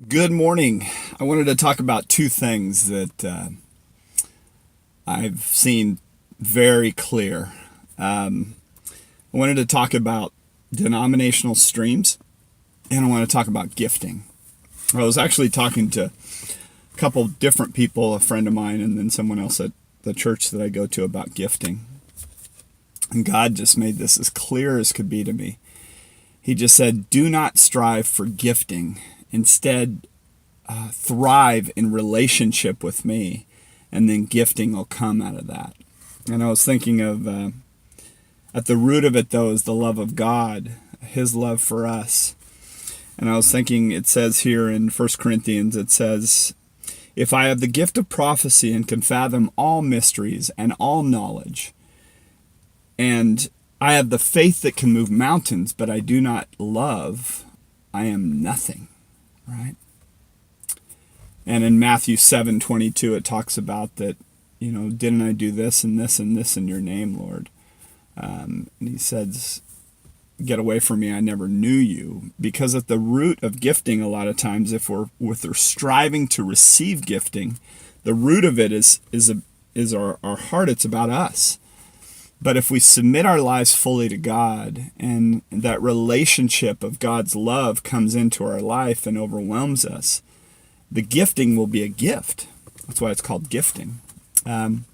Good morning. I wanted to talk about two things that I've seen very clear. I wanted to talk about denominational streams, and I want to talk about gifting. I was actually talking to a couple different people, a friend of mine, and then someone else at the church that I go to about gifting. And God just made this as clear as could be to me. He just said, do not strive for gifting. Instead, thrive in relationship with me, and then gifting will come out of that. And I was thinking of, at the root of it, though, is the love of God, his love for us. And I was thinking, it says here in 1 Corinthians, it says, if I have the gift of prophecy and can fathom all mysteries and all knowledge, and I have the faith that can move mountains, but I do not love, I am nothing, right? And in Matthew 7:22, it talks about that, didn't I do this and this and this in your name, Lord? And he says, get away from me, I never knew you. Because at the root of gifting, a lot of times, if we're striving to receive gifting, the root of it is our heart. It's about us. But if we submit our lives fully to God, and that relationship of God's love comes into our life and overwhelms us, the gifting will be a gift. That's why it's called gifting. And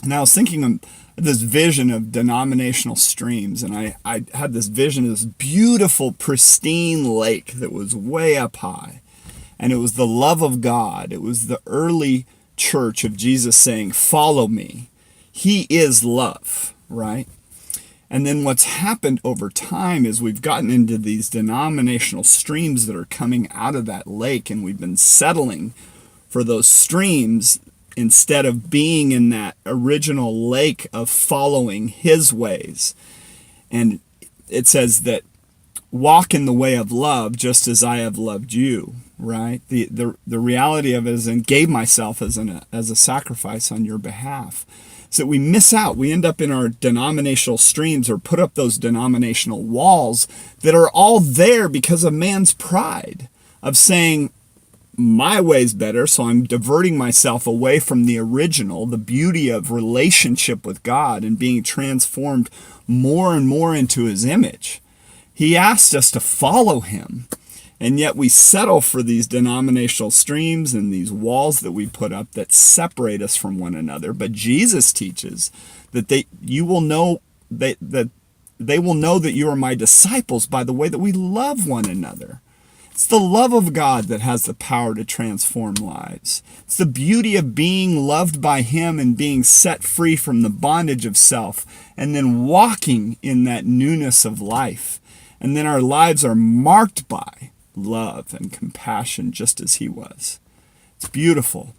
I was thinking of this vision of denominational streams, and I had this vision of this beautiful, pristine lake that was way up high. And it was the love of God. It was the early church of Jesus saying, follow me. He is love, right? And then what's happened over time is we've gotten into these denominational streams that are coming out of that lake, and we've been settling for those streams instead of being in that original lake of following his ways. And it says that walk in the way of love just as I have loved you, right? The reality of it is, and gave myself as a sacrifice on your behalf. So that we miss out. We end up in our denominational streams, or put up those denominational walls that are all there because of man's pride of saying, my way's better, so I'm diverting myself away from the original, the beauty of relationship with God and being transformed more and more into his image. He asked us to follow him. And yet we settle for these denominational streams and these walls that we put up that separate us from one another. But Jesus teaches that they will know that they will know that you are my disciples by the way that we love one another. It's the love of God that has the power to transform lives. It's the beauty of being loved by him and being set free from the bondage of self, and then walking in that newness of life. And then our lives are marked by love and compassion, just as he was. It's beautiful.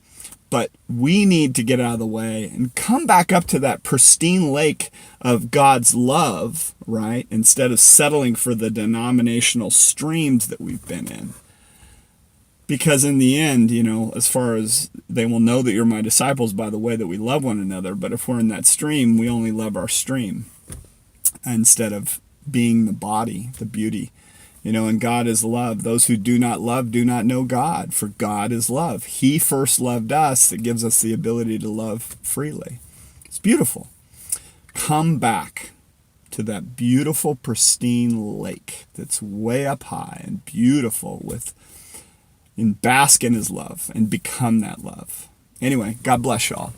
But we need to get out of the way and come back up to that pristine lake of God's love, right? Instead of settling for the denominational streams that we've been in. Because in the end, as far as they will know that you're my disciples by the way that we love one another, but if we're in that stream, we only love our stream instead of being the body, the beauty. And God is love. Those who do not love do not know God, for God is love. He first loved us. That gives us the ability to love freely. It's beautiful. Come back to that beautiful, pristine lake that's way up high and beautiful and bask in his love and become that love. Anyway, God bless y'all.